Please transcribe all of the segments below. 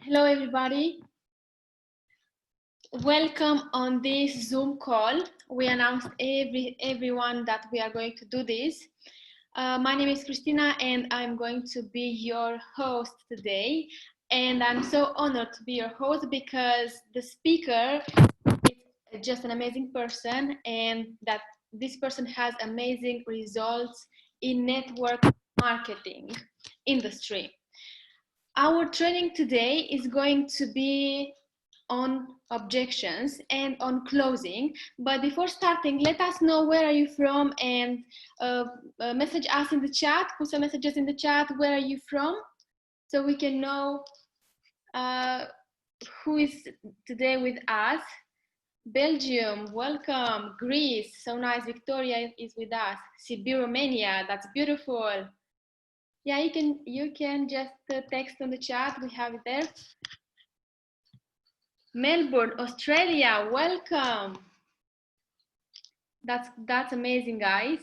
Hello, everybody. Welcome on this Zoom call. We announced everyone that we are going to do this. My name is Christina, and I'm going to be your host today. And I'm so honored to be your host because the speaker is just an amazing person, and that this person has amazing results in network marketing industry. Our training today is going to be on objections and on closing, but before starting, let us know where are you from, and message us in the chat, put some messages in the chat, where are you from, so we can know who is today with us. Belgium, welcome. Greece, so nice. Victoria is with us. Sibiu, Romania, that's beautiful. Yeah, you can just text on the chat, we have it there. Melbourne, Australia, welcome. That's amazing, guys.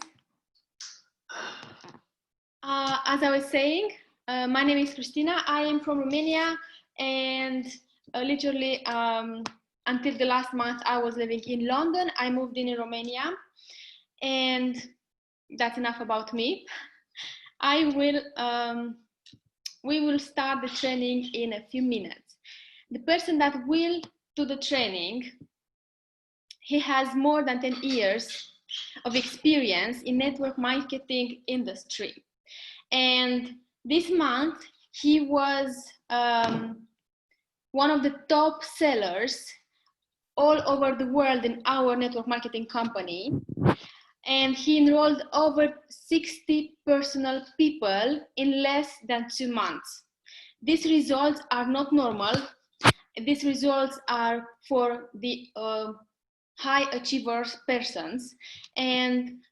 As I was saying, my name is Christina. I am from Romania, and literally until the last month I was living in London. I moved in Romania, and that's enough about me. We will start the training in a few minutes. The person that will do the training, he has more than 10 years of experience in network marketing industry. And this month, he was one of the top sellers all over the world in our network marketing company. And he enrolled over 60 personal people in less than 2 months. These results are not normal. These results are for the high achievers persons, and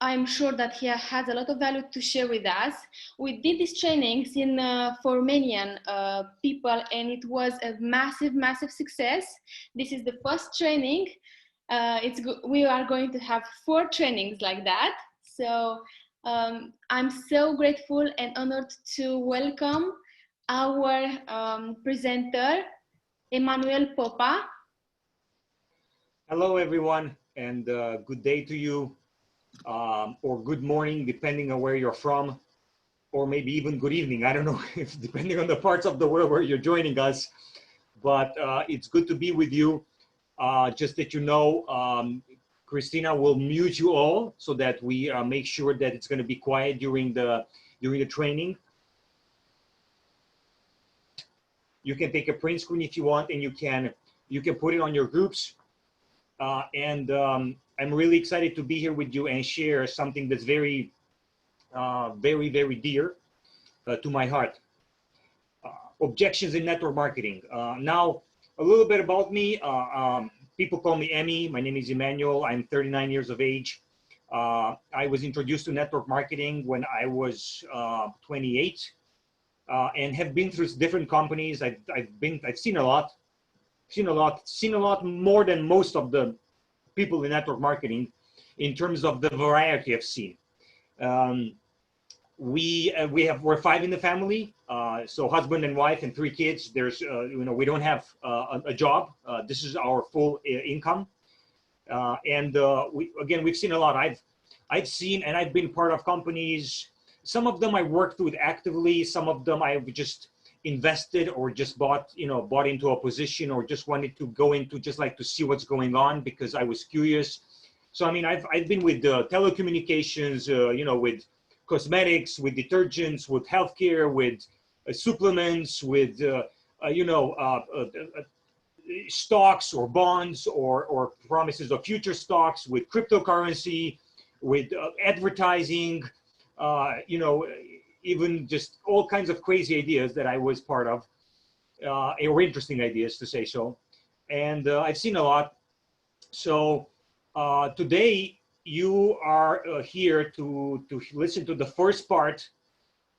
I'm sure that he has a lot of value to share with us. We did these trainings for Romanian people, and it was a massive success. This is the first training. We are going to have 4 trainings like that. So I'm so grateful and honored to welcome our presenter, Emanuel Popa. Hello, everyone, and good day to you, or good morning, depending on where you're from, or maybe even good evening. I don't know, if depending on the parts of the world where you're joining us, but it's good to be with you. Just that you know, Christina will mute you all so that we make sure that it's going to be quiet during the training. You can take a print screen if you want, and you can put it on your groups. I'm really excited to be here with you and share something that's very dear to my heart. Objections in network marketing. Now, a little bit about me. People call me Emmy. My name is Emanuel. I'm 39 years of age. I was introduced to network marketing when I was 28, and have been through different companies. I've seen a lot more than most of the people in network marketing in terms of the variety I've seen. We're 5 in the family, so husband and wife and 3 kids. There's we don't have a job. This is our full income, we've seen a lot. I've seen, and I've been part of companies. Some of them I worked with actively. Some of them I've just invested or just bought into a position, or just wanted to go into, just like to see what's going on because I was curious. So I mean, I've been with telecommunications, with cosmetics, with detergents, with healthcare, with supplements, with stocks or bonds or promises of future stocks, with cryptocurrency, with advertising, even just all kinds of crazy ideas that I was part of, or interesting ideas to say so. And I've seen a lot. So today you are here to listen to the first part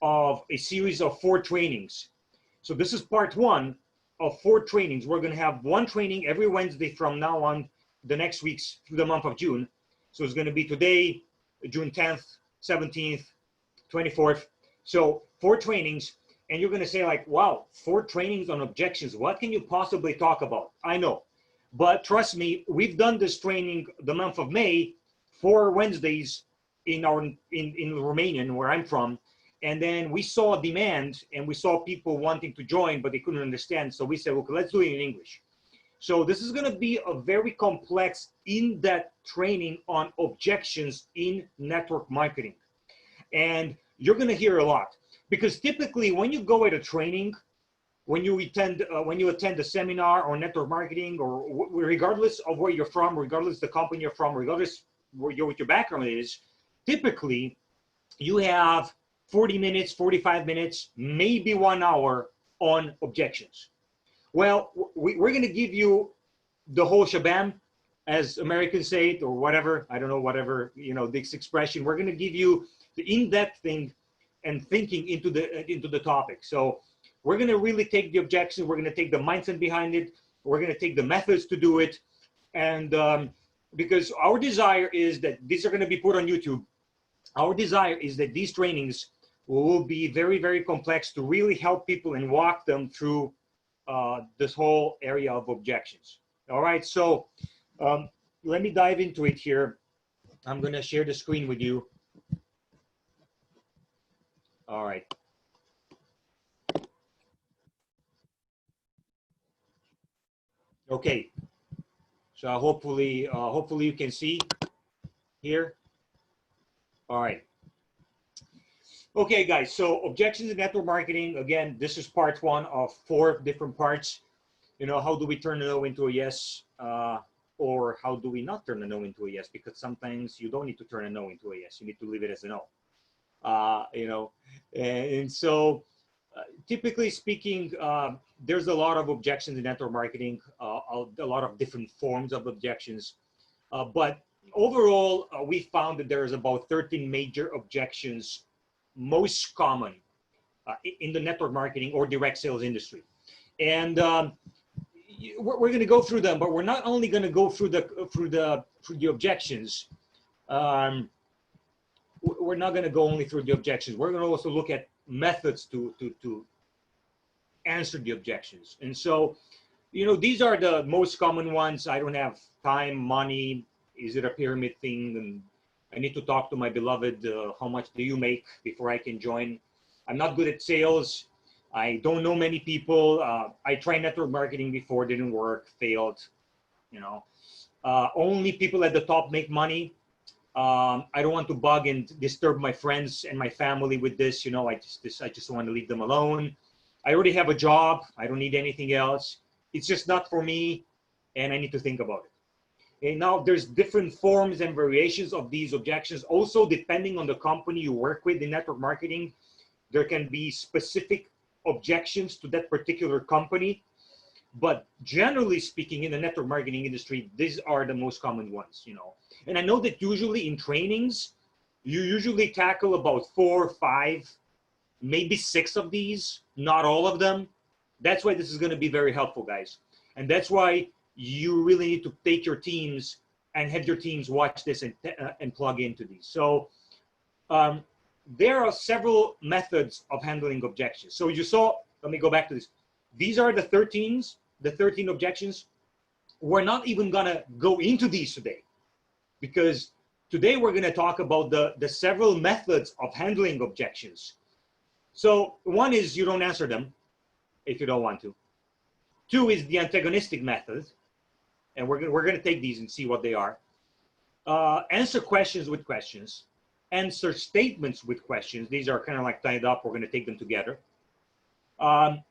of a series of 4 trainings. So this is part 1 of 4 trainings. We're going to have 1 training every Wednesday from now on, the next weeks through the month of June. So it's going to be today, June 10th, 17th, 24th. So 4 trainings, and you're going to say like, wow, 4 trainings on objections. What can you possibly talk about? I know. But trust me, we've done this training the month of May, 4 Wednesdays in Romanian, where I'm from. And then we saw demand and we saw people wanting to join, but they couldn't understand. So we said, okay, let's do it in English. So this is going to be a very complex, in-depth training on objections in network marketing. And you're going to hear a lot, because typically when you go at a training, when you attend a seminar or network marketing, or regardless of where you're from, regardless of the company you're from, regardless what your background is, typically you have 40 minutes, 45 minutes, maybe 1 hour on objections. Well, we're going to give you the whole shabam, as Americans say it, or whatever. I don't know, whatever, this expression. We're going to give you the in-depth thing and thinking into the topic. So we're going to really take the objections. We're going to take the mindset behind it. We're going to take the methods to do it. And because our desire is that these are going to be put on YouTube. Our desire is that these trainings will be very, very complex to really help people and walk them through this whole area of objections. All right, so let me dive into it here. I'm going to share the screen with you. All right. Okay, so hopefully you can see here. All right. Okay, guys, so objections in network marketing. Again, this is part 1 of 4 different parts. How do we turn a no into a yes? Or how do we not turn a no into a yes? Because sometimes you don't need to turn a no into a yes. You need to leave it as a no. And so typically speaking, there's a lot of objections in network marketing, a lot of different forms of objections. But overall, we found that there's about 13 major objections, most common in the network marketing or direct sales industry. And we're going to go through them, but we're not only going to go through the objections. We're not going to go only through the objections. We're going to also look at methods to answer the objections. And so, these are the most common ones. I don't have time, money. Is it a pyramid thing? And I need to talk to my beloved. How much do you make before I can join? I'm not good at sales. I don't know many people. I tried network marketing before, didn't work, failed. Only people at the top make money. I don't want to bug and disturb my friends and my family with this. I just want to leave them alone. I already have a job. I don't need anything else. It's just not for me, and I need to think about it. And now there's different forms and variations of these objections. Also, depending on the company you work with in network marketing, there can be specific objections to that particular company. But generally speaking, in the network marketing industry, these are the most common ones, And I know that usually in trainings, you usually tackle about 4, 5, maybe 6 of these, not all of them. That's why this is going to be very helpful, guys. And that's why you really need to take your teams and have your teams watch this and plug into these. So there are several methods of handling objections. So you saw, let me go back to this. These are the 13 objections. We're not even going to go into these today, because today we're going to talk about the several methods of handling objections. So 1 is you don't answer them if you don't want to. 2 is the antagonistic method. And we're going to take these and see what they are. Answer questions with questions. Answer statements with questions. These are kind of like tied up. We're going to take them together. The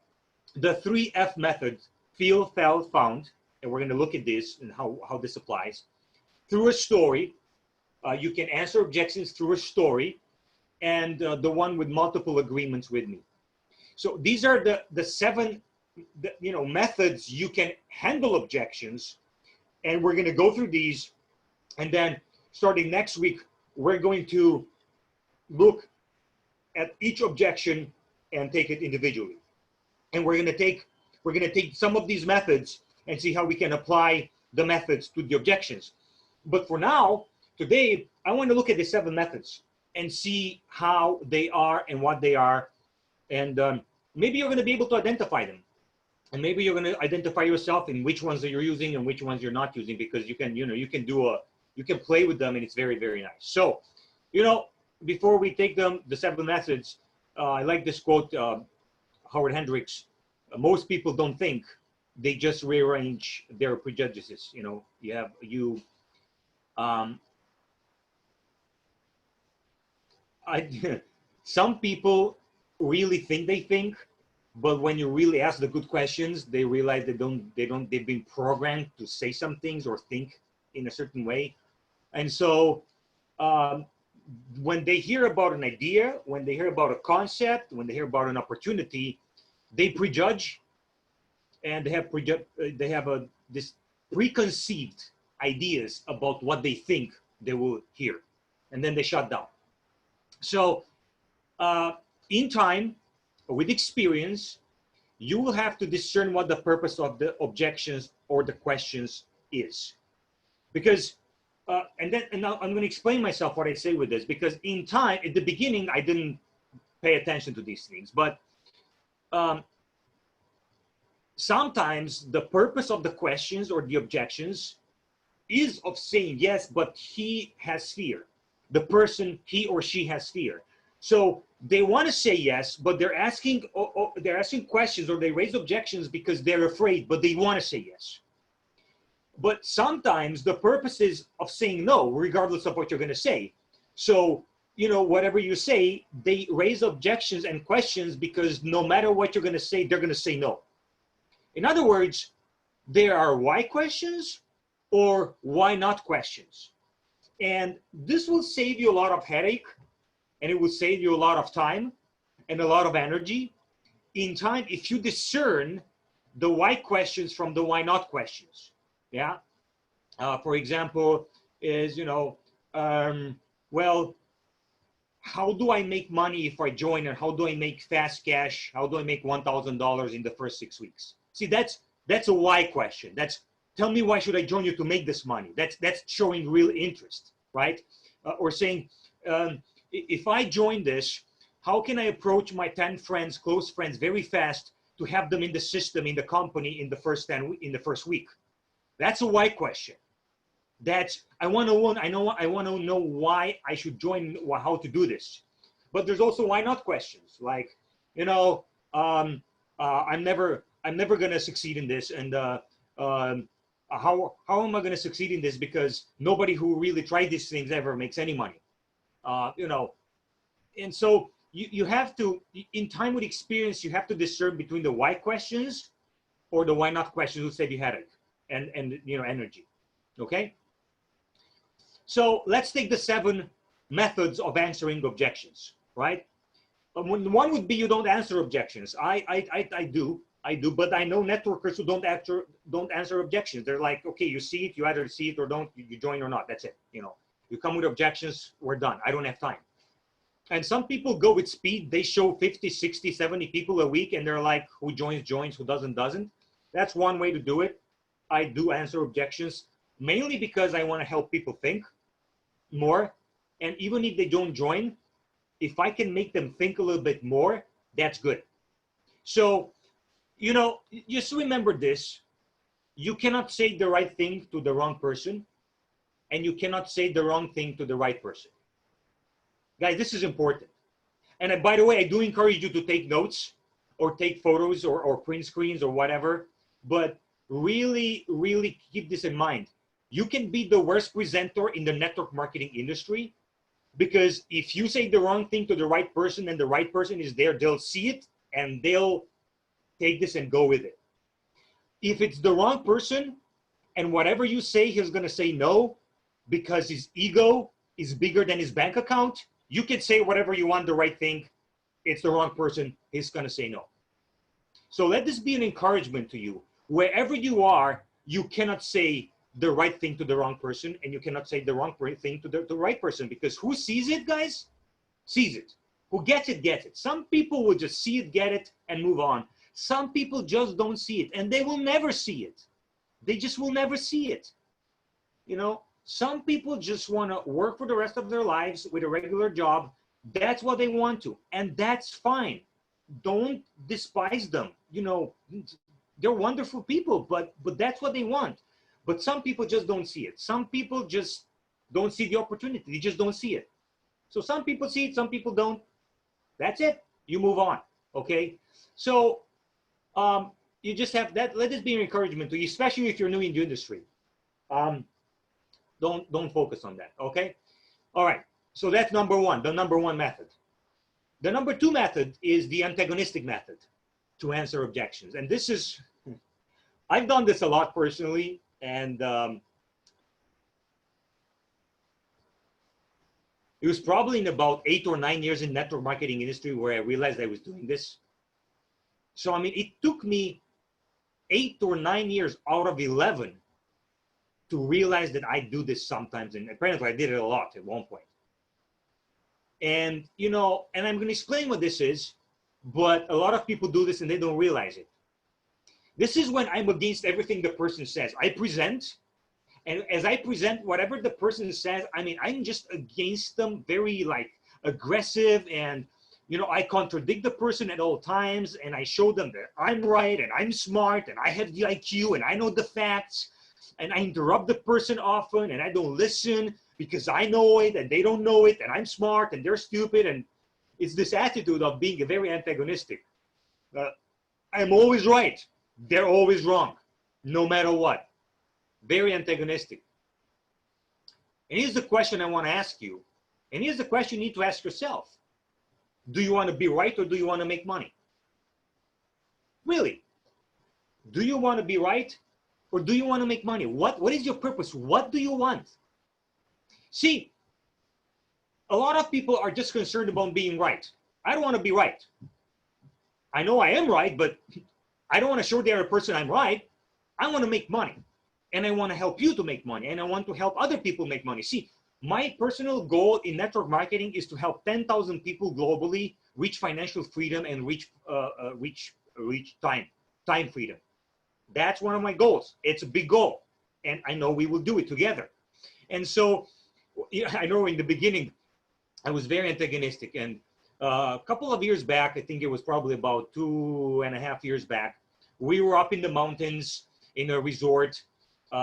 3F method, feel, felt, found. And we're going to look at this and how this applies. Through a story. You can answer objections through a story. And the one with multiple agreements with me. So these are the 7 methods you can handle objections. And we're going to go through these. And then starting next week, we're going to look at each objection and take it individually. And we're going to take some of these methods and see how we can apply the methods to the objections. But for now, today, I want to look at the 7 methods and see how they are and what they are. And maybe you're going to be able to identify them. And maybe you're going to identify yourself in which ones that you're using and which ones you're not using, because you can, you can play with them, and it's very, very nice. So, before we take them, the 7 methods, I like this quote, Howard Hendricks, most people don't think, they just rearrange their prejudices. Some people really think they think, but when you really ask the good questions, they realize they've been programmed to say some things or think in a certain way. And so when they hear about an idea, when they hear about a concept, when they hear about an opportunity, they prejudge, and they have this preconceived ideas about what they think they will hear, and then they shut down. So in time, with experience, you will have to discern what the purpose of the objections or the questions is. Because, and now I'm going to explain myself what I say with this, because in time, at the beginning, I didn't pay attention to these things, but sometimes the purpose of the questions or the objections is of saying yes, but he has fear. The person, he or she has fear. So they want to say yes, but they're asking questions, or they raise objections because they're afraid, but they want to say yes. But sometimes the purpose is of saying no, regardless of what you're going to say. So, whatever you say, they raise objections and questions because no matter what you're going to say, they're going to say no. In other words, there are why questions or why not questions. And this will save you a lot of headache, and it will save you a lot of time and a lot of energy. In time, if you discern the why questions from the why not questions. Yeah. For example, is, well, how do I make money if I join, and how do I make fast cash? How do I make $1,000 in the first 6 weeks? See, that's a why question. That's, tell me, why should I join you to make this money? That's showing real interest, right? Or saying, if I join this, how can I approach my 10 friends, close friends, very fast to have them in the system, in the company, in the first week? That's a why question. That's, I want to know why I should join, how to do this. But there's also why not questions, like, I'm never going to succeed in this, and how am I going to succeed in this, because nobody who really tried these things ever makes any money. And so you have to, in time with experience, you have to discern between the why questions or the why not questions who save you headache and energy. Okay. So let's take the 7 methods of answering objections, right? One would be you don't answer objections. I do, but I know networkers who don't answer objections. They're like, okay, you see it, you either see it or don't, you join or not. That's it. You come with objections, we're done. I don't have time. And some people go with speed. They show 50, 60, 70 people a week, and they're like, who joins, who doesn't. That's one way to do it. I do answer objections, mainly because I want to help people think more. And even if they don't join, if I can make them think a little bit more, that's good. So, just remember this. You cannot say the right thing to the wrong person, and you cannot say the wrong thing to the right person. Guys, this is important. And by the way, I do encourage you to take notes or take photos or print screens or whatever, but really, really keep this in mind. You can be the worst presenter in the network marketing industry, because if you say the wrong thing to the right person and the right person is there, they'll see it and they'll take this and go with it. If it's the wrong person and whatever you say, he's going to say no because his ego is bigger than his bank account, you can say whatever you want, the right thing. It's the wrong person, he's going to say no. So let this be an encouragement to you. Wherever you are, you cannot say the right thing to the wrong person, and you cannot say the wrong thing to the right person, because who sees it, guys? Sees it. Who gets it, gets it. Some people will just see it, get it, and move on. Some people just don't see it, and they will never see it. They just will never see it. Some people just want to work for the rest of their lives with a regular job. That's what they want to, and that's fine. don't despise them. You know, they're wonderful people, but that's what they want. But some people just don't see it. Some people just don't see the opportunity. They just don't see it. So some people see it, some people don't. That's it. You move on. Okay. So you just have that. Let this be an encouragement to you, especially if you're new in the industry. Don't focus on that. Okay. All right. So that's number one, the number one method. The number two method is the antagonistic method to answer objections. And this is, I've done this a lot personally, and it was probably in about 8 or 9 years in network marketing industry where I realized I was doing this. So, I mean, it took me 8 or 9 years out of 11 to realize that I do this sometimes. And apparently I did it a lot at one point. And, you know, and I'm going to explain what this is, but a lot of people do this and they don't realize it. This is when I'm against everything the person says. I present, and as I present whatever the person says, I mean, I'm just against them, very like aggressive, and, you know, I contradict the person at all times, and I show them that I'm right and I'm smart and I have the IQ and I know the facts, and I interrupt the person often and I don't listen because I know it and they don't know it, and I'm smart and they're stupid. And it's this attitude of being very antagonistic. I'm always right. They're always wrong, no matter what. Very antagonistic. And here's the question I want to ask you. And here's the question you need to ask yourself. Do you want to be right, or do you want to make money? Really? Do you want to be right, or do you want to make money? What is your purpose? What do you want? See, a lot of people are just concerned about being right. I don't want to be right. I know I am right, but I don't want to show the other person I'm right. I want to make money, and I want to help you to make money, and I want to help other people make money. See, my personal goal in network marketing is to help 10,000 people globally reach financial freedom and reach time freedom. That's one of my goals. It's a big goal, and I know we will do it together. And so, I know in the beginning, I was very antagonistic, and a couple of years back, I think it was probably about 2.5 years back, we were up in the mountains in a resort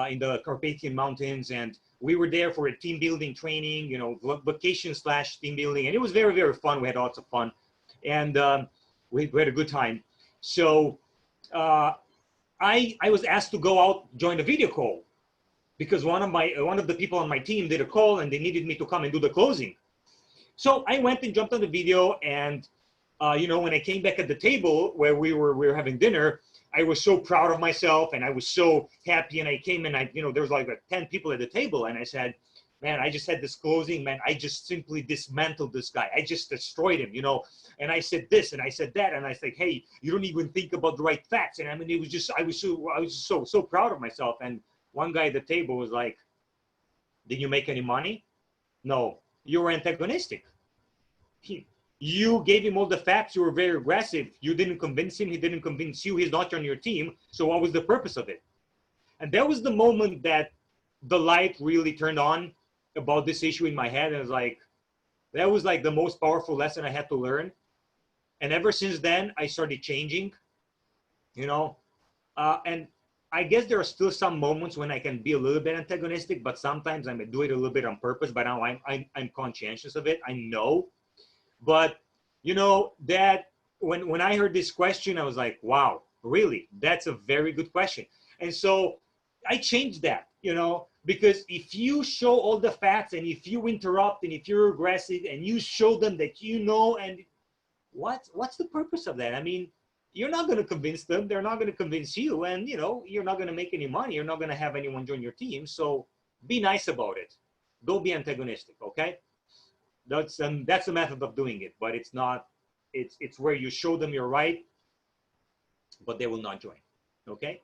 in the Carpathian Mountains, and we were there for a team building training, you know, vacation / team building, and it was very, very fun. We had lots of fun, and we had a good time. So I was asked to go out, join a video call, because one of the people on my team did a call and they needed me to come and do the closing. So I went and jumped on the video, and you know, when I came back at the table where we were having dinner, I was so proud of myself and I was so happy. And I came and you know, there was like 10 people at the table, and I said, man, I just had this closing, man. I just simply dismantled this guy. I just destroyed him, you know. And I said this and I said that, and I said, hey, you don't even think about the right facts. And I mean, it was just, I was so proud of myself. And one guy at the table was like, did you make any money? No, you were antagonistic. You gave him all the facts. You were very aggressive. You didn't convince him. He didn't convince you. He's not on your team. So what was the purpose of it? And that was the moment that the light really turned on about this issue in my head. And it was like, that was like the most powerful lesson I had to learn. And ever since then, I started changing, you know. And I guess there are still some moments when I can be a little bit antagonistic, but sometimes I may do it a little bit on purpose. But now I'm conscientious of it. I know. But, you know, that when I heard this question, I was like, wow, really? That's a very good question. And so I changed that, you know, because if you show all the facts and if you interrupt and if you're aggressive and you show them that you know, and what's the purpose of that? I mean, you're not going to convince them. They're not going to convince you. And, you know, you're not going to make any money. You're not going to have anyone join your team. So be nice about it. Don't be antagonistic, okay? That's the method of doing it, but it's not, it's where you show them you're right, but they will not join, okay?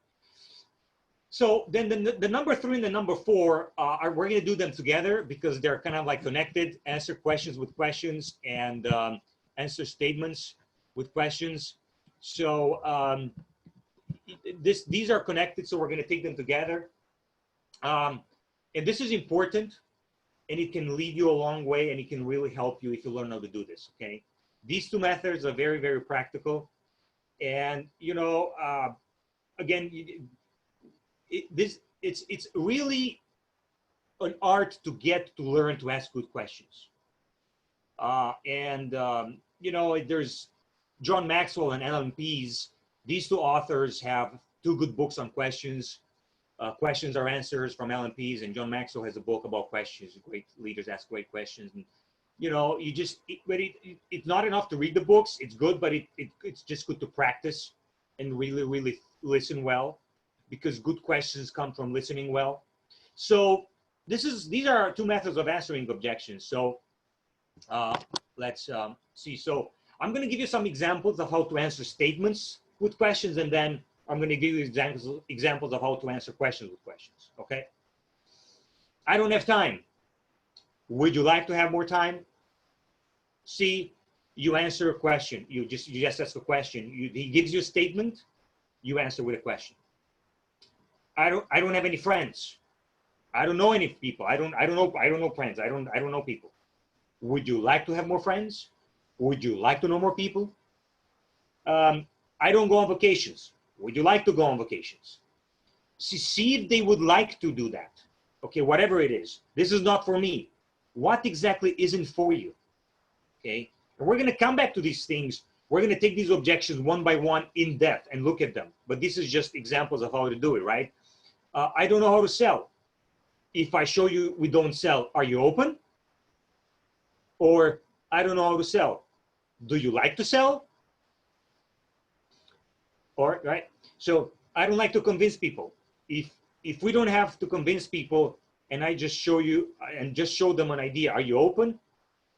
So then the number 3 and the number 4 we're gonna do them together because they're kind of like connected. Answer questions with questions, and answer statements with questions. So these are connected, so we're gonna take them together. And this is important. And it can lead you a long way, and it can really help you if you learn how to do this, okay? These two methods are very, very practical. And, you know, again, it's really an art to get to learn to ask good questions. You know, there's John Maxwell and Alan Pease. These two authors have two good books on questions. Questions Are Answers from Alan Pease, and John Maxwell has a book about questions. Great leaders ask great questions. And, you know, it's not enough to read the books. It's good, but it's just good to practice and really, really listen well, because good questions come from listening well. So these are two methods of answering objections. So let's see. So I'm going to give you some examples of how to answer statements with questions, and then I'm going to give you examples of how to answer questions with questions. Okay. I don't have time. Would you like to have more time? C, you answer a question. You just ask a question. He gives you a statement. You answer with a question. I don't have any friends. I don't know any people. I don't know friends. I don't know people. Would you like to have more friends? Would you like to know more people? I don't go on vacations. Would you like to go on vacations? See if they would like to do that. Okay, whatever it is. This is not for me. What exactly isn't for you? Okay, and we're going to come back to these things. We're going to take these objections one by one in depth and look at them. But this is just examples of how to do it, right? I don't know how to sell. If I show you we don't sell, are you open? Or I don't know how to sell. Do you like to sell? Or, right? So I don't like to convince people. If we don't have to convince people, and I just show you and just show them an idea, are you open?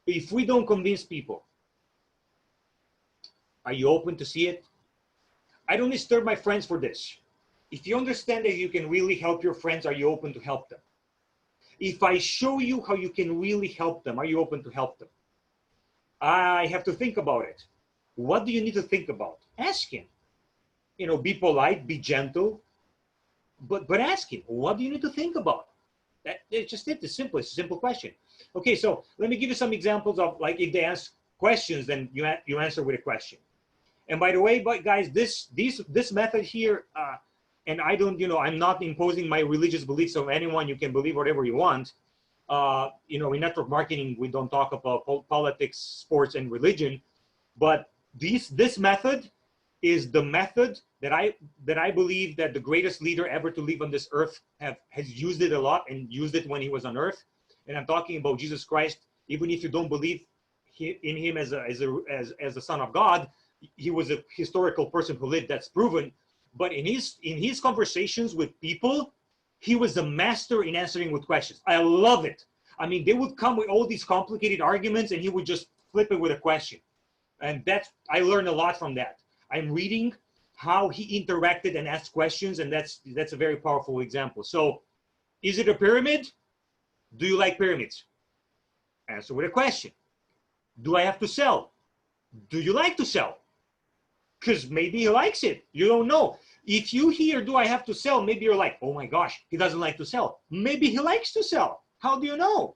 If we don't convince people, are you open to see it? I don't disturb my friends for this. If you understand that you can really help your friends, are you open to help them? If I show you how you can really help them, are you open to help them? I have to think about it. What do you need to think about? Ask him. You know, be polite, be gentle, but ask him, what do you need to think about? It's just it. It's simple. It's a simple question. Okay, so let me give you some examples of, like, if they ask questions, then you answer with a question. And by the way, guys, this method here, and I don't, you know, I'm not imposing my religious beliefs on anyone. You can believe whatever you want. You know, in network marketing, we don't talk about politics, sports, and religion. But this method is the method that I believe that the greatest leader ever to live on this earth has used it a lot, and used it when he was on earth. And I'm talking about Jesus Christ. Even if you don't believe in him as the Son of God, he was a historical person who lived. That's proven. But in his conversations with people, he was the master in answering with questions. I love it. I mean, they would come with all these complicated arguments, and he would just flip it with a question. And I learned a lot from that. I'm reading how he interacted and asked questions, and that's a very powerful example. So, is it a pyramid? Do you like pyramids? Answer with a question. Do I have to sell? Do you like to sell? Because maybe he likes it. You don't know. If you hear, do I have to sell? Maybe you're like, oh my gosh, he doesn't like to sell. Maybe he likes to sell. How do you know?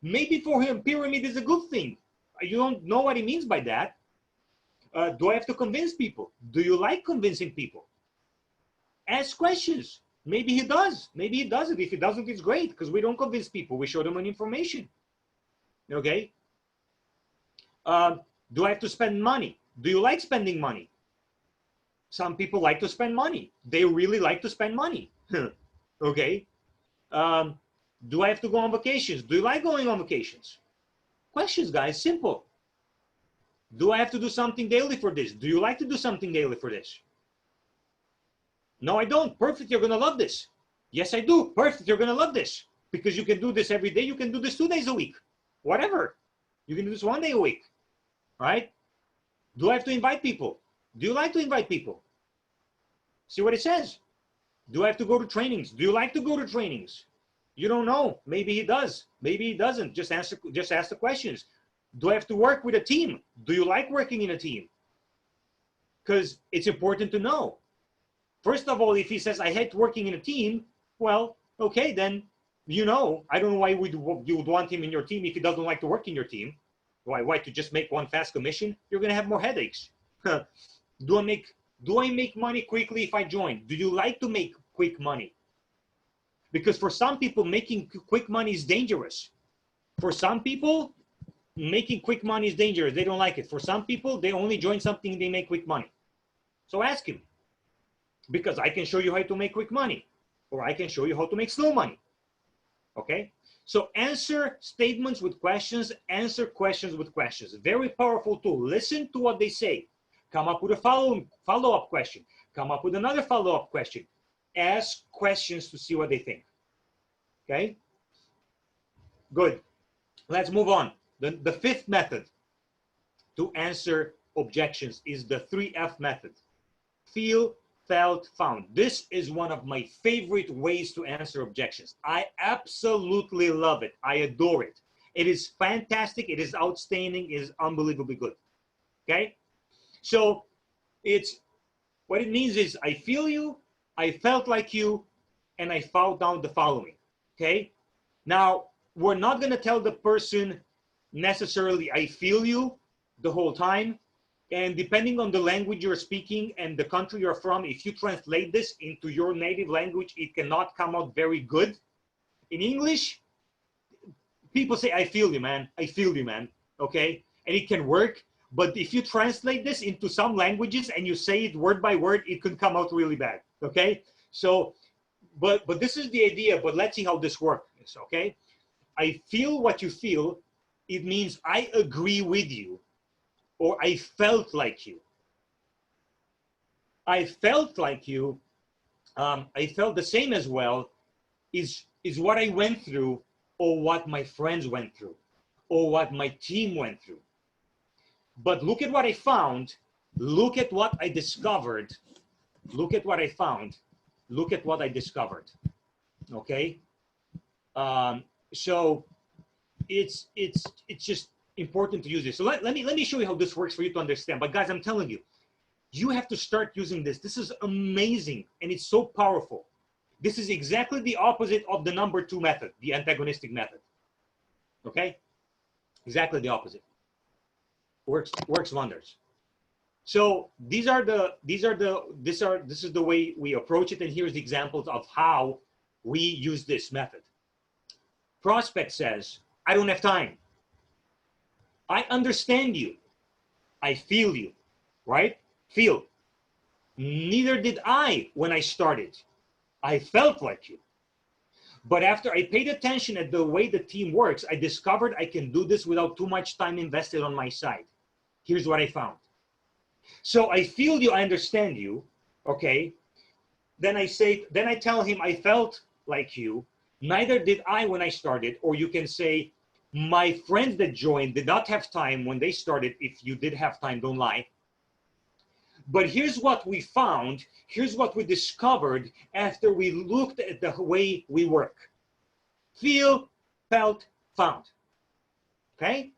Maybe for him, pyramid is a good thing. You don't know what he means by that. Do I have to convince people? Do you like convincing people? Ask questions. Maybe he does. Maybe he doesn't. If he doesn't, it's great, because we don't convince people. We show them an information. Okay? Do I have to spend money? Do you like spending money? Some people like to spend money. They really like to spend money. Okay? Do I have to go on vacations? Do you like going on vacations? Questions, guys. Simple. Do I have to do something daily for this? Do you like to do something daily for this? No, I don't. Perfect. You're going to love this. Yes, I do. Perfect. You're going to love this. Because you can do this every day. You can do this 2 days a week. Whatever. You can do this 1 day a week. Right? Do I have to invite people? Do you like to invite people? See what it says. Do I have to go to trainings? Do you like to go to trainings? You don't know. Maybe he does. Maybe he doesn't. Just ask the questions. Do I have to work with a team? Do you like working in a team? Because it's important to know. First of all, if he says, I hate working in a team, well, okay, then, you know, I don't know why you would want him in your team if he doesn't like to work in your team. Why? To just make one fast commission? You're going to have more headaches. Do I make money quickly if I join? Do you like to make quick money? Because for some people, making quick money is dangerous. For some people, making quick money is dangerous. They don't like it. For some people, they only join something, they make quick money. So ask him. Because I can show you how to make quick money. Or I can show you how to make slow money. Okay? So answer statements with questions, answer questions with questions. Very powerful tool. Listen to what they say. Come up with a follow-up question. Come up with another follow-up question. Ask questions to see what they think. Okay? Good. Let's move on. The fifth method to answer objections is the 3F method. Feel, felt, found. This is one of my favorite ways to answer objections. I absolutely love it. I adore it. It is fantastic. It is outstanding. It is unbelievably good. Okay? So it's what it means is I feel you, I felt like you, and I found out the following. Okay? Now, we're not going to tell the person necessarily I feel you the whole time. And depending on the language you're speaking and the country you're from, if you translate this into your native language, it cannot come out very good. In English, people say, I feel you, man. I feel you, man. Okay? And it can work. But if you translate this into some languages and you say it word by word, it can come out really bad. Okay? So, but this is the idea, but let's see how this works. Okay? I feel what you feel. It means I agree with you. Or I felt like you. I felt like you. I felt the same as well. Is what I went through, or what my friends went through, or what my team went through. But look at what I found. Look at what I discovered. Look at what I found. Look at what I discovered. Okay. So it's just important to use this. So let me show you how this works for you to understand. But guys, I'm telling you, you have to start using this. This is amazing and it's so powerful. This is exactly the opposite of the number 2 method, the antagonistic method. Okay? Exactly the opposite. Works wonders. So this is the way we approach it, and here's the examples of how we use this method. Prospect says, I don't have time. I understand you. I feel you, right? Feel. Neither did I when I started. I felt like you. But after I paid attention at the way the team works, I discovered I can do this without too much time invested on my side. Here's what I found. So I feel you, I understand you, okay? Then I tell him I felt like you. Neither did I when I started. Or you can say, my friends that joined did not have time when they started. If you did have time, don't lie. But here's what we found. Here's what we discovered after we looked at the way we work. Feel, felt, found. Okay?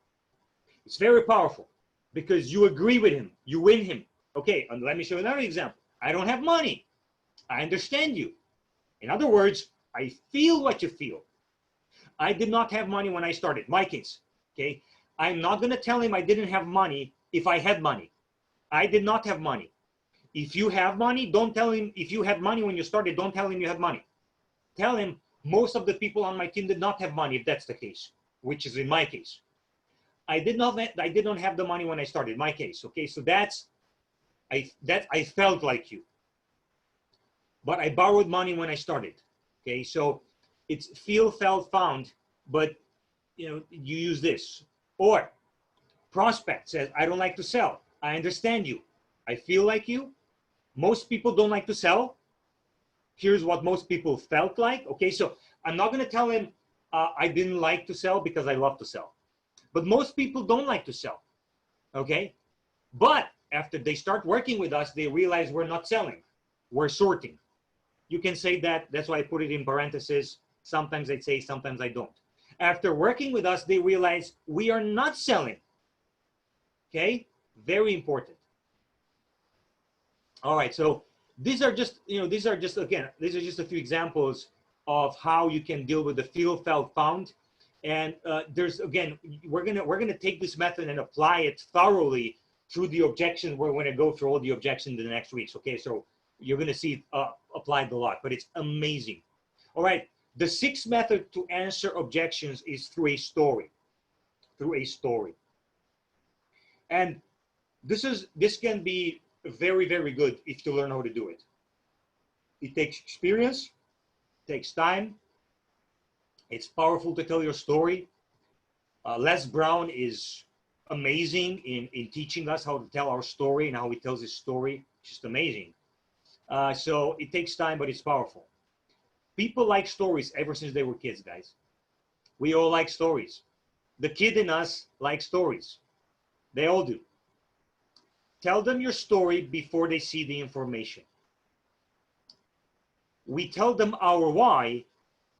It's very powerful because you agree with him. You win him. Okay, and let me show you another example. I don't have money. I understand you. In other words, I feel what you feel. I did not have money when I started. My case. Okay? I'm not going to tell him I didn't have money if I had money. I did not have money. If you have money, don't tell him. If you had money when you started, don't tell him you had money. Tell him most of the people on my team did not have money, if that's the case, which is in my case. I did not have the money when I started, my case. Okay, so I felt like you. But I borrowed money when I started. Okay, so it's feel, felt, found, but you use this. Or prospect says, I don't like to sell. I understand you. I feel like you. Most people don't like to sell. Here's what most people felt like. Okay, so I'm not going to tell him I didn't like to sell because I love to sell. But most people don't like to sell. Okay, but after they start working with us, they realize we're not selling. We're sorting. You can say that. That's why I put it in parentheses. Sometimes I say, sometimes I don't. After working with us, they realize we are not selling. Okay, very important. All right, so these are just a few examples of how you can deal with the feel, felt, found. And there's, again, we're gonna take this method and apply it thoroughly through the objections. We're going to go through all the objections in the next weeks. Okay, so you're going to see it applied a lot, but it's amazing. All right, the sixth method to answer objections is through a story. Through a story. And this can be very, very good if you learn how to do it. It takes experience, takes time. It's powerful to tell your story. Les Brown is amazing in teaching us how to tell our story and how he tells his story. Just amazing. So it takes time, but it's powerful. People like stories ever since they were kids, guys. We all like stories. The kid in us likes stories. They all do. Tell them your story before they see the information. We tell them our why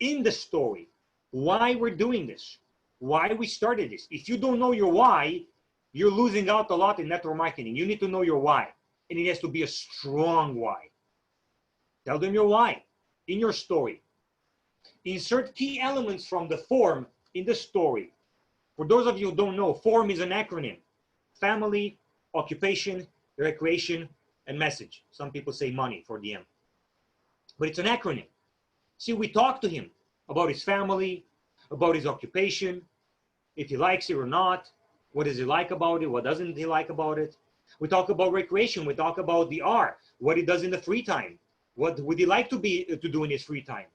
in the story, why we're doing this, why we started this. If you don't know your why, you're losing out a lot in network marketing. You need to know your why, and it has to be a strong why. Tell them your why in your story. Insert key elements from the form in the story. For those of you who don't know, form is an acronym. Family, occupation, recreation, and message. Some people say money for the M. But it's an acronym. See, we talk to him about his family, about his occupation, if he likes it or not, what does he like about it, what doesn't he like about it. We talk about recreation, we talk about the R, what he does in the free time, what would he like to do in his free time.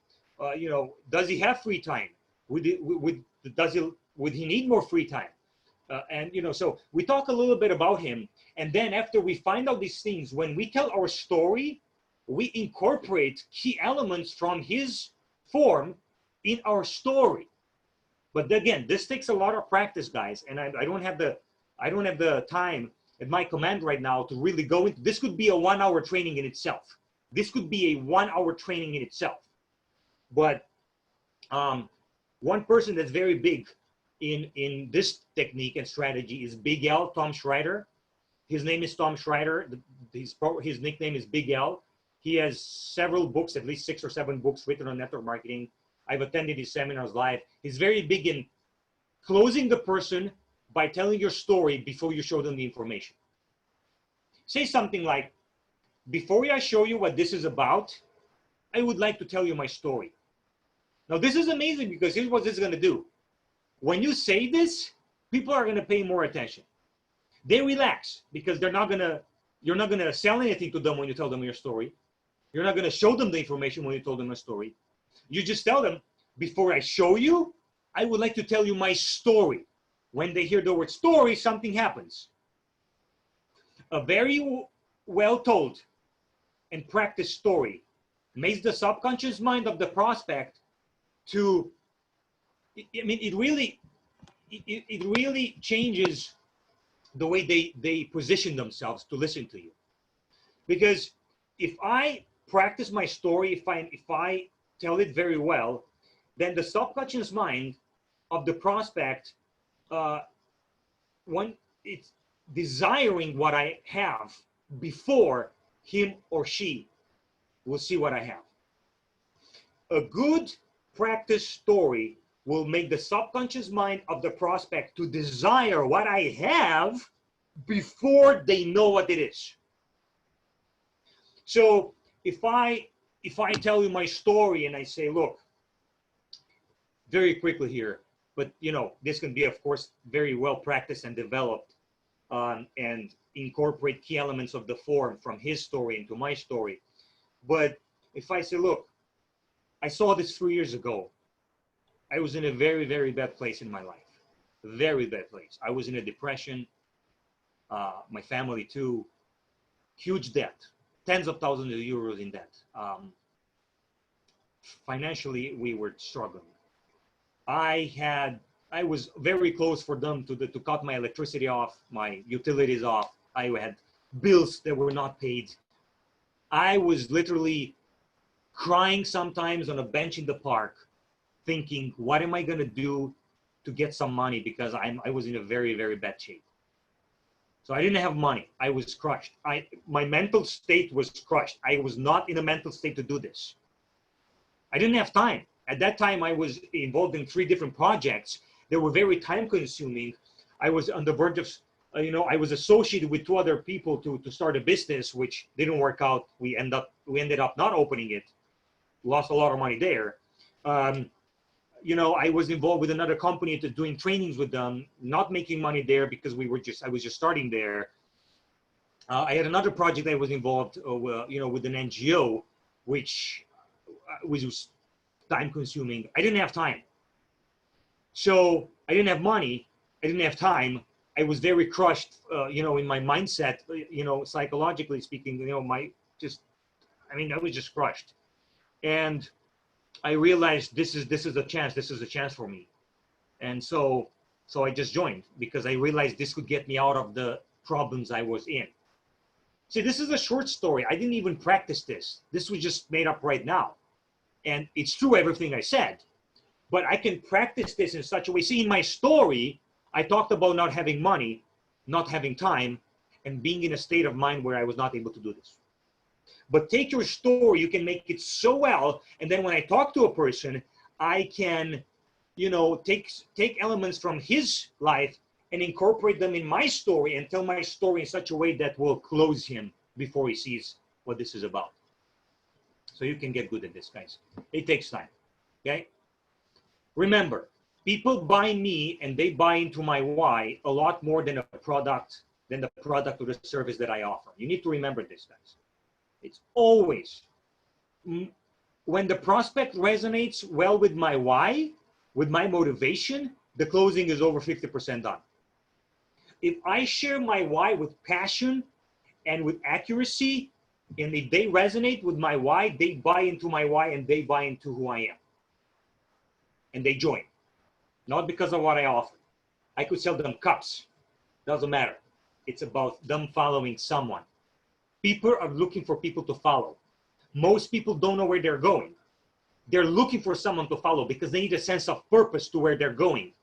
You know, does he have free time? Would he need more free time? And you know, so we talk a little bit about him, and then after we find out these things, when we tell our story, we incorporate key elements from his form in our story. But again, this takes a lot of practice, guys, and I don't have the time at my command right now to really go into this. Could be a 1 hour training in itself. This could be a 1 hour training in itself. But one person that's very big in this technique and strategy is Big L, Tom Schreider. His name is Tom Schreider. His nickname is Big L. He has several books, at least 6 or 7 books written on network marketing. I've attended his seminars live. He's very big in closing the person by telling your story before you show them the information. Say something like, before I show you what this is about, I would like to tell you my story. Now, this is amazing because here's what this is going to do. When you say this, people are going to pay more attention. They relax because you're not going to sell anything to them when you tell them your story. You're not going to show them the information when you told them a story. You just tell them, before I show you, I would like to tell you my story. When they hear the word story, something happens. A very well told and practiced story makes the subconscious mind of the prospect to, I mean, it really changes the way they position themselves to listen to you. Because if I practice my story, if I tell it very well, then the subconscious mind of the prospect, when it's desiring what I have before him or she will see what I have. A good practice story will make the subconscious mind of the prospect to desire what I have before they know what it is. So if I tell you my story and I say, look, very quickly here, but you know, this can be, of course, very well practiced and developed, and incorporate key elements of the form from his story into my story. But if I say, look, I saw this 3 years ago. I was in a very, very bad place in my life. Very bad place. I was in a depression. My family too. Huge debt. Tens of thousands of euros in debt. Financially, we were struggling. I was very close for them to cut my electricity off, my utilities off. I had bills that were not paid. I was literally crying sometimes on a bench in the park, thinking, what am I going to do to get some money? Because I was in a very, very bad shape. So I didn't have money. I was crushed. My mental state was crushed. I was not in a mental state to do this. I didn't have time. At that time, I was involved in 3 different projects that were very time consuming. I was on the verge of, I was associated with 2 other people to start a business, which didn't work out. We ended up not opening it, lost a lot of money there. I was involved with another company doing trainings with them, not making money there because I was just starting there. I had another project I was involved, with an NGO, which was time consuming. I didn't have time. So I didn't have money. I didn't have time. I was very crushed, in my mindset, psychologically speaking, I was just crushed. And I realized this is a chance for me. And so I just joined because I realized this could get me out of the problems I was in. See, this is a short story. I didn't even practice this. This was just made up right now. And it's true, everything I said, but I can practice this in such a way. See, in my story, I talked about not having money, not having time, and being in a state of mind where I was not able to do this. But take your story, you can make it so well, and then when I talk to a person, I can, take elements from his life and incorporate them in my story and tell my story in such a way that will close him before he sees what this is about. So you can get good at this, guys. It takes time, okay? Remember, people buy me and they buy into my why a lot more than the product or the service that I offer. You need to remember this, guys. It's always, when the prospect resonates well with my why, with my motivation, the closing is over 50% done. If I share my why with passion and with accuracy, and if they resonate with my why, they buy into my why and they buy into who I am. And they join. Not because of what I offer. I could sell them cups. Doesn't matter. It's about them following someone. People are looking for people to follow. Most people don't know where they're going. They're looking for someone to follow because they need a sense of purpose to where they're going.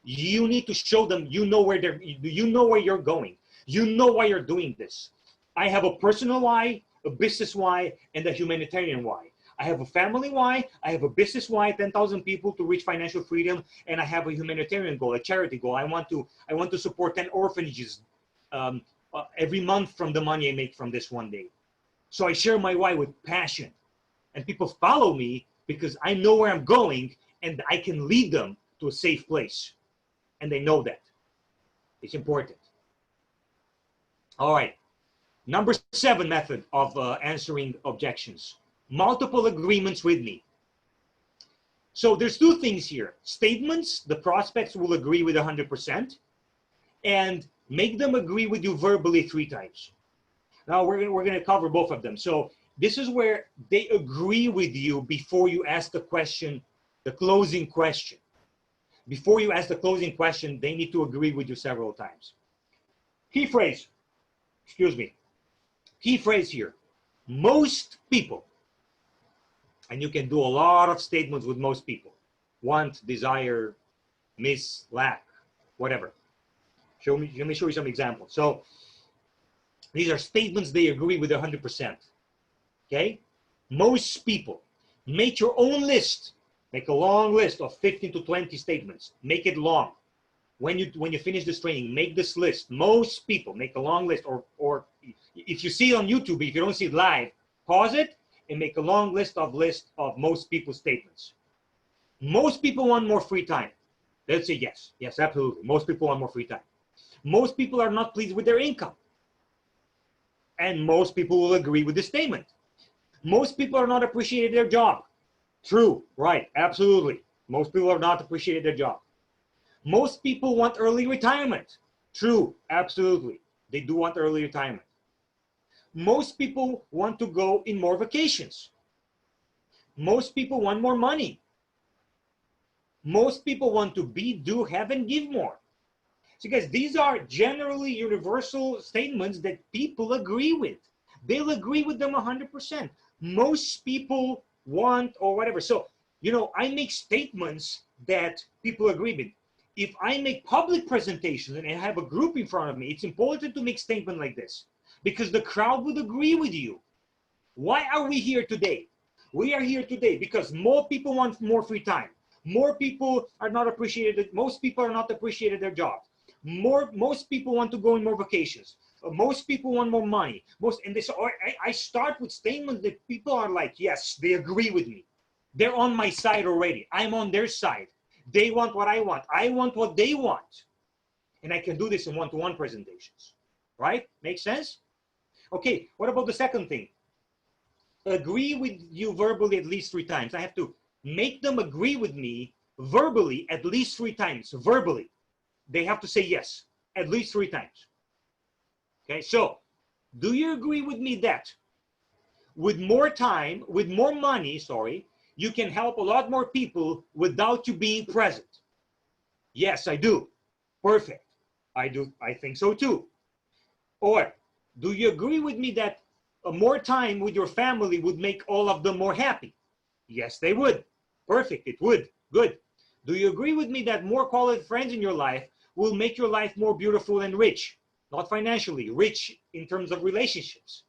You need to show them you know where you're going. You know why you're doing this. I have a personal why, a business why, and a humanitarian why. I have a family why, I have a business why, 10,000 people to reach financial freedom, and I have a humanitarian goal, a charity goal. I want to support 10 orphanages every month from the money I make from this one day. So I share my why with passion, and people follow me because I know where I'm going and I can lead them to a safe place, and they know that. It's important. All right. Number 7 method of answering objections. Multiple agreements with me. So there's 2 things here. Statements, the prospects will agree with 100%, and make them agree with you verbally 3 times. Now we're going to cover both of them. So this is where they agree with you before you ask the question, the closing question. Before you ask the closing question, they need to agree with you several times. Key phrase here. Most people, and you can do a lot of statements with most people. Want, desire, miss, lack, whatever. Let me show you some examples. So these are statements they agree with 100%. Okay? Most people, make your own list. Make a long list of 15 to 20 statements. Make it long. When you finish this training, make this list. Most people, make a long list, or if you see it on YouTube, if you don't see it live, pause it and make a long list of most people's statements. Most people want more free time. Let's say yes. Yes, absolutely. Most people want more free time. Most people are not pleased with their income. And most people will agree with this statement. Most people are not appreciating their job. True, right, absolutely. Most people are not appreciating their job. Most people want early retirement. True, absolutely. They do want early retirement. Most people want to go in more vacations. Most people want more money. Most people want to be, do, have, and give more. So guys, these are generally universal statements that people agree with. They'll agree with them 100%. Most people want or whatever. So, I make statements that people agree with. If I make public presentations and I have a group in front of me, it's important to make statements like this because the crowd would agree with you. Why are we here today? We are here today because more people want more free time. More people are not appreciated. Most people are not appreciated their jobs. Most people want to go on more vacations. Most people want more money. And this, I start with statements that people are like, yes, they agree with me. They're on my side already. I'm on their side. They want what I want. I want what they want. And I can do this in one-to-one presentations. Right? Makes sense? Okay, what about the second thing? Agree with you verbally at least 3 times. I have to make them agree with me verbally at least 3 times. Verbally. They have to say yes at least 3 times. Okay, so do you agree with me that with more time, with more money, you can help a lot more people without you being present? Yes, I do. Perfect. I do. I think so too. Or do you agree with me that more time with your family would make all of them more happy? Yes, they would. Perfect. It would. Good. Do you agree with me that more quality friends in your life will make your life more beautiful and rich? Not financially, rich in terms of relationships.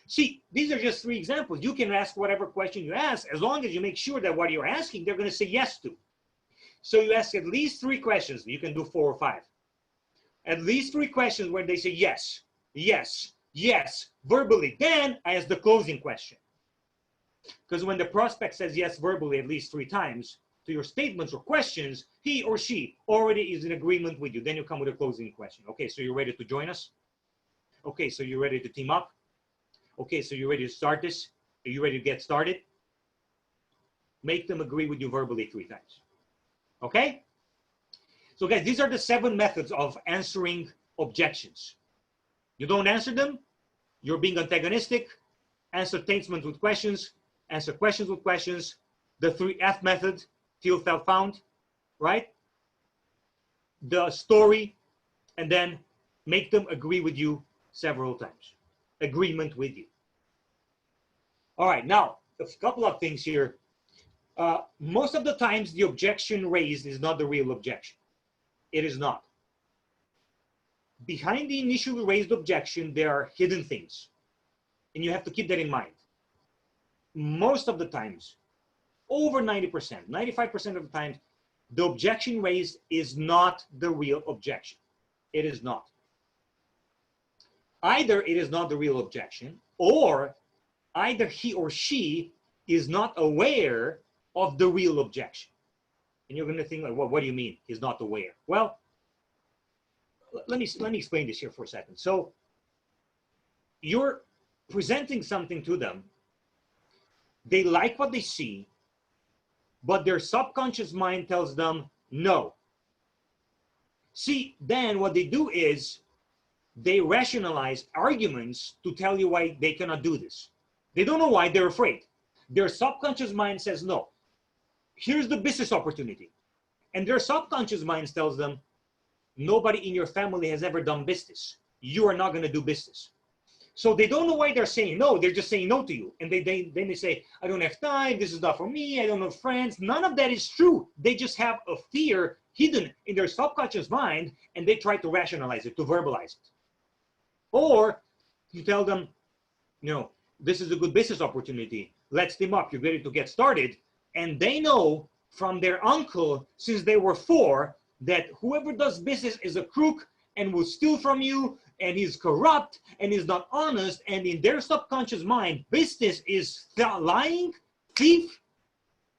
See, these are just 3 examples. You can ask whatever question you ask, as long as you make sure that what you're asking, they're going to say yes to. So you ask at least 3 questions. You can do 4 or 5. At least 3 questions where they say yes, yes, yes, verbally. Then I ask the closing question. Because when the prospect says yes verbally at least 3 times to your statements or questions, he or she already is in agreement with you. Then you come with a closing question. Okay, so you're ready to join us? Okay, so you're ready to team up? Okay, so you're ready to start this? Are you ready to get started? Make them agree with you verbally 3 times. Okay? So guys, these are the 7 methods of answering objections. You don't answer them, you're being antagonistic. Answer statements with questions, answer questions with questions. The 3F method, feel, felt, found, right? The story, and then make them agree with you several times. Agreement with you. All right, now, a couple of things here. Most of the times, the objection raised is not the real objection. It is not. Behind the initially raised objection, there are hidden things. And you have to keep that in mind. Most of the times, over 90%, 95% of the times, the objection raised is not the real objection. It is not. Either it is not the real objection, or either he or she is not aware of the real objection. And you're going to think, like, well, what do you mean he's not aware? Well, let me explain this here for a second. So you're presenting something to them. They like what they see, but their subconscious mind tells them no. See, then what they do is they rationalize arguments to tell you why they cannot do this. They don't know why, they're afraid. Their subconscious mind says no. Here's the business opportunity. And their subconscious mind tells them, nobody in your family has ever done business. You are not going to do business. So they don't know why they're saying no. They're just saying no to you. And then they say, I don't have time. This is not for me. I don't have friends. None of that is true. They just have a fear hidden in their subconscious mind, and they try to rationalize it, to verbalize it. Or you tell them, this is a good business opportunity. Let's team up. You're ready to get started. And they know from their uncle, since they were 4, that whoever does business is a crook and will steal from you, and he's corrupt, and he's not honest, and in their subconscious mind, business is lying, thief,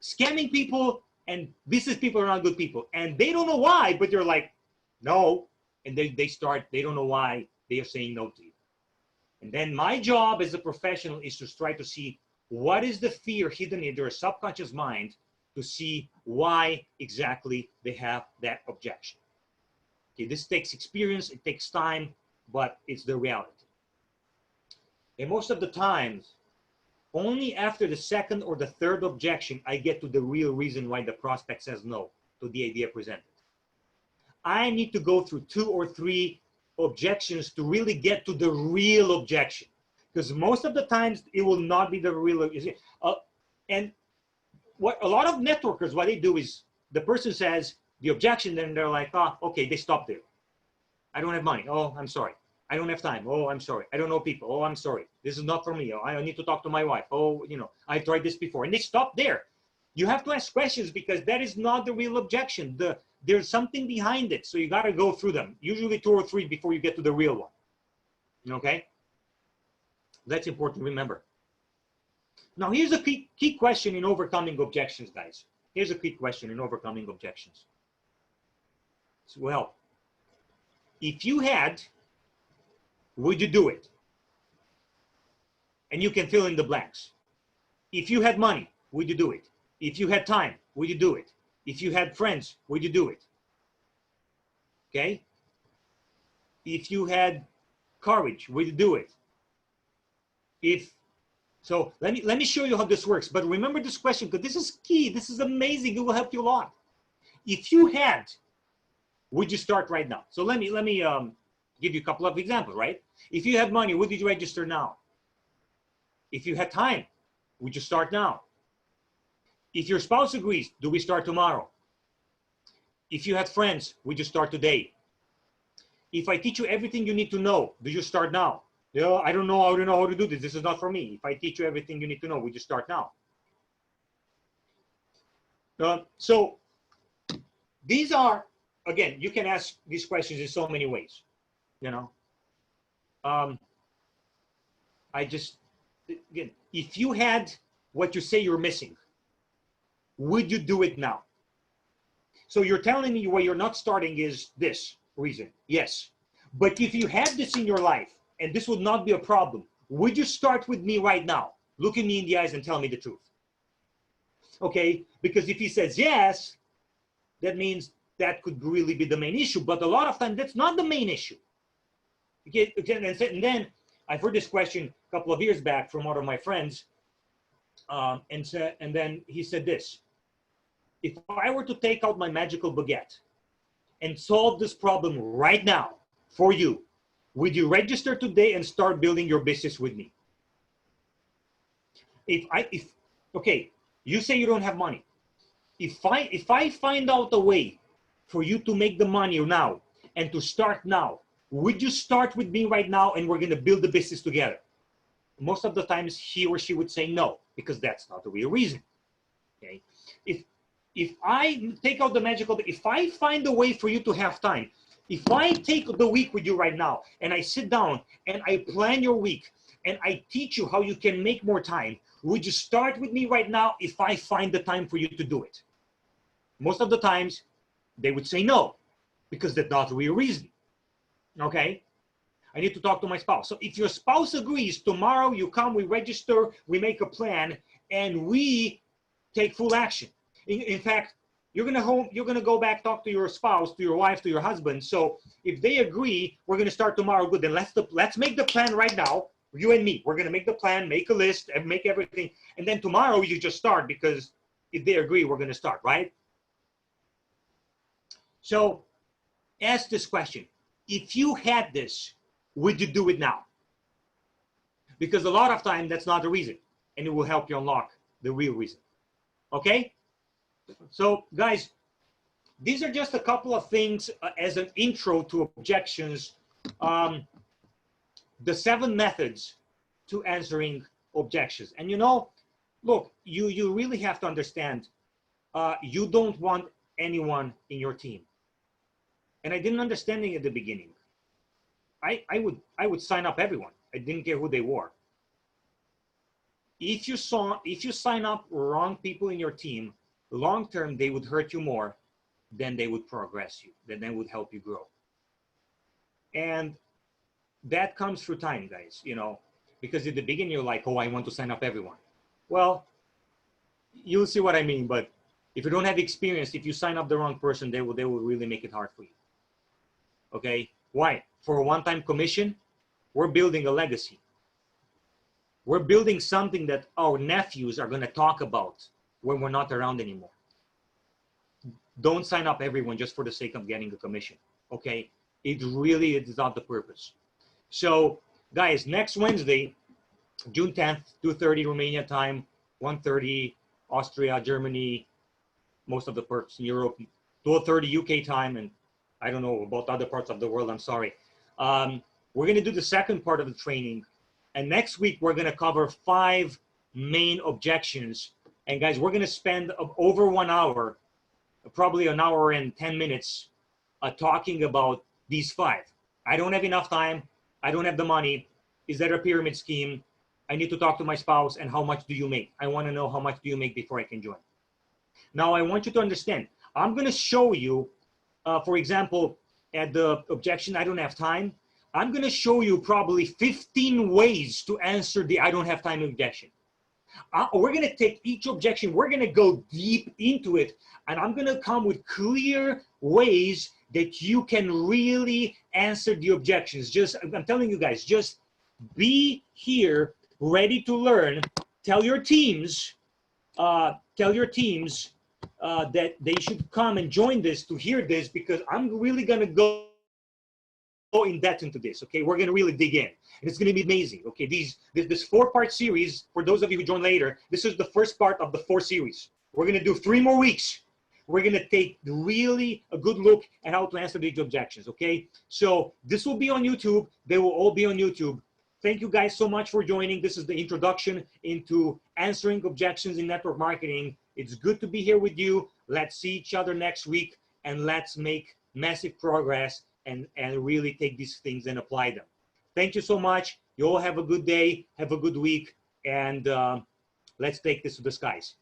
scamming people, and business people are not good people. And they don't know why, but they're like, no. And they don't know why they are saying no to you. And then my job as a professional is to try to see what is the fear hidden in their subconscious mind to see why exactly they have that objection. Okay, this takes experience, it takes time, but it's the reality. And most of the times, only after the 2nd or the 3rd objection, I get to the real reason why the prospect says no to the idea presented. I need to go through 2 or 3 objections to really get to the real objection. Because most of the times, it will not be the real and what a lot of networkers, what they do is, the person says the objection, then they're like, okay, they stop there. I don't have money. Oh, I'm sorry. I don't have time. Oh, I'm sorry. I don't know people. Oh, I'm sorry. This is not for me. Oh, I need to talk to my wife. Oh, I tried this before. And they stop there. You have to ask questions because that is not the real objection. There's something behind it. So you got to go through them, usually 2 or 3 before you get to the real one. Okay? That's important to remember. Now, here's a key question in overcoming objections, guys. Here's a key question in overcoming objections. Well, if you had, would you do it? And you can fill in the blanks. If you had money, would you do it? If you had time, would you do it? If you had friends, would you do it? Okay? If you had courage, would you do it? So let me show you how this works. But remember this question, because this is key. This is amazing. It will help you a lot. If you had, would you start right now? So let me give you a couple of examples, right? If you had money, would you register now? If you had time, would you start now? If your spouse agrees, do we start tomorrow? If you had friends, would you start today? If I teach you everything you need to know, do you start now? I don't know how to do this. This is not for me. If I teach you everything you need to know, would you start now? So these are, again, you can ask these questions in so many ways. Again, if you had what you say you're missing, would you do it now? So you're telling me why you're not starting is this reason. Yes. But if you had this in your life and this would not be a problem, would you start with me right now? Look at me in the eyes and tell me the truth. Okay? Because if he says yes, that means that could really be the main issue. But a lot of times that's not the main issue. Okay? And then I've heard this question a couple of years back from one of my friends. And then he said this: if I were to take out my magical baguette and solve this problem right now for you, would you register today and start building your business with me? Okay, you say you don't have money. If I find out a way for you to make the money now and to start now, would you start with me right now and we're going to build the business together? Most of the times he or she would say no, because that's not the real reason. Okay, if I take out the magical, if I find a way for you to have time, if I take the week with you right now and I sit down and I plan your week and I teach you how you can make more time, would you start with me right now if I find the time for you to do it? Most of the times they would say no, because that's not the real reason. Okay? I need to talk to my spouse. So if your spouse agrees, tomorrow you come, we register, we make a plan, and we take full action. In fact, you're gonna go back, talk to your spouse, to your wife, to your husband. So if they agree, we're gonna start tomorrow. Good, then let's make the plan right now. You and me, we're gonna make the plan, make a list, and make everything. And then tomorrow you just start, because if they agree, we're gonna start, right? So ask this question: if you had this, would you do it now? Because a lot of time that's not the reason, and it will help you unlock the real reason. Okay? So guys, these are just a couple of things as an intro to objections. The 7 methods to answering objections. And look, you really have to understand, you don't want anyone in your team. And I didn't understand it at the beginning. I would sign up everyone. I didn't care who they were. If you sign up wrong people in your team, long term they would hurt you more than they would progress you, than they would help you grow. And that comes through time, guys, because at the beginning you're like, oh, I want to sign up everyone. Well, you'll see what I mean. But if you don't have experience, if you sign up the wrong person, they will really make it hard for you. Okay? Why? For a one-time commission, we're building a legacy. We're building something that our nephews are going to talk about when we're not around anymore. Don't sign up everyone just for the sake of getting a commission. Okay? It really is not the purpose. So, guys, next Wednesday, June 10th, 2:30 Romania time, 1:30 Austria, Germany, most of the parts in Europe, 12:30 UK time, and I don't know about other parts of the world, I'm sorry. We're going to do the second part of the training. And next week, we're going to cover 5 main objections. And guys, we're going to spend over 1 hour, probably an hour and 10 minutes, talking about these 5. I don't have enough time. I don't have the money. Is there a pyramid scheme? I need to talk to my spouse. And how much do you make? I want to know how much do you make before I can join. Now, I want you to understand. I'm going to show you, for example, at the objection, I don't have time. I'm going to show you probably 15 ways to answer the I don't have time objection. We're going to take each objection. We're going to go deep into it. And I'm going to come with clear ways that you can really answer the objections. I'm telling you guys, just be here, ready to learn. Tell your teams that they should come and join this to hear this, because I'm really going to go in depth into this. Okay, we're going to really dig in, and it's going to be amazing. Okay, this 4-part series, for those of you who join later, this is the first part of the 4 series. We're going to do 3 more weeks. We're going to take really a good look at how to answer these objections. Okay, so this will be on YouTube. They will all be on YouTube. Thank you guys so much for joining. This is the introduction into answering objections in network marketing. It's good to be here with you. Let's see each other next week, and let's make massive progress and really take these things and apply them. Thank you so much. You all have a good day, have a good week, and let's take this to the skies.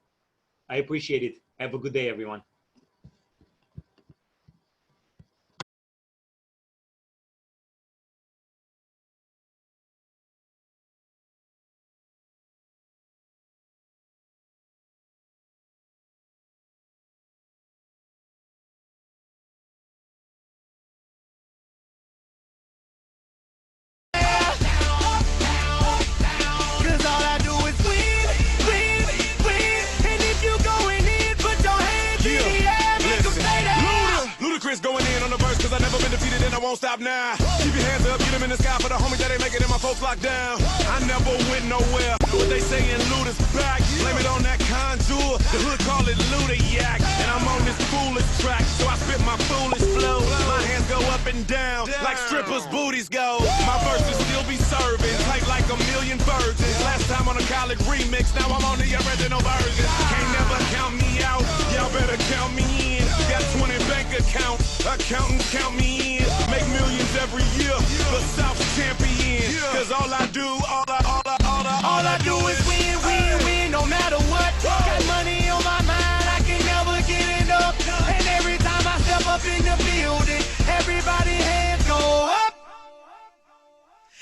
I appreciate it. Have a good day, everyone. Going in on the verse, cause I never been defeated and I won't stop now. Keep your hands up, get them in the sky for the homies that ain't making it, my folks locked down. I never went nowhere, what they saying Luda's back. Blame it on that contour, the hood call it Luda-yak. And I'm on this foolish track, so I spit my foolish flow. My hands go up and down, like strippers' booties go. My verses still be serving, tight like a million virgins. Last time on a college remix, now I'm on the original version. Can't never count me out, y'all better count me in. Got 20 bank accounts, accountants count me in. Make millions every year, the South's champion. Cause all I do is win, win, win, no matter what. Got money on my mind, I can never get enough. And every time I step up in the building, everybody hands go up.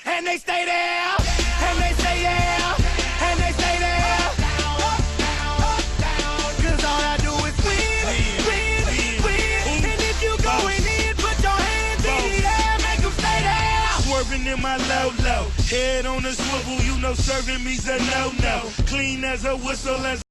And they stay there, and they say yeah, and they stay there. Cause all I do is win, win, win. And if you going in, put your hands in the air, make them stay there. Swerving in my low-low, head on the swivel, you know serving me's a no-no. Clean as a whistle as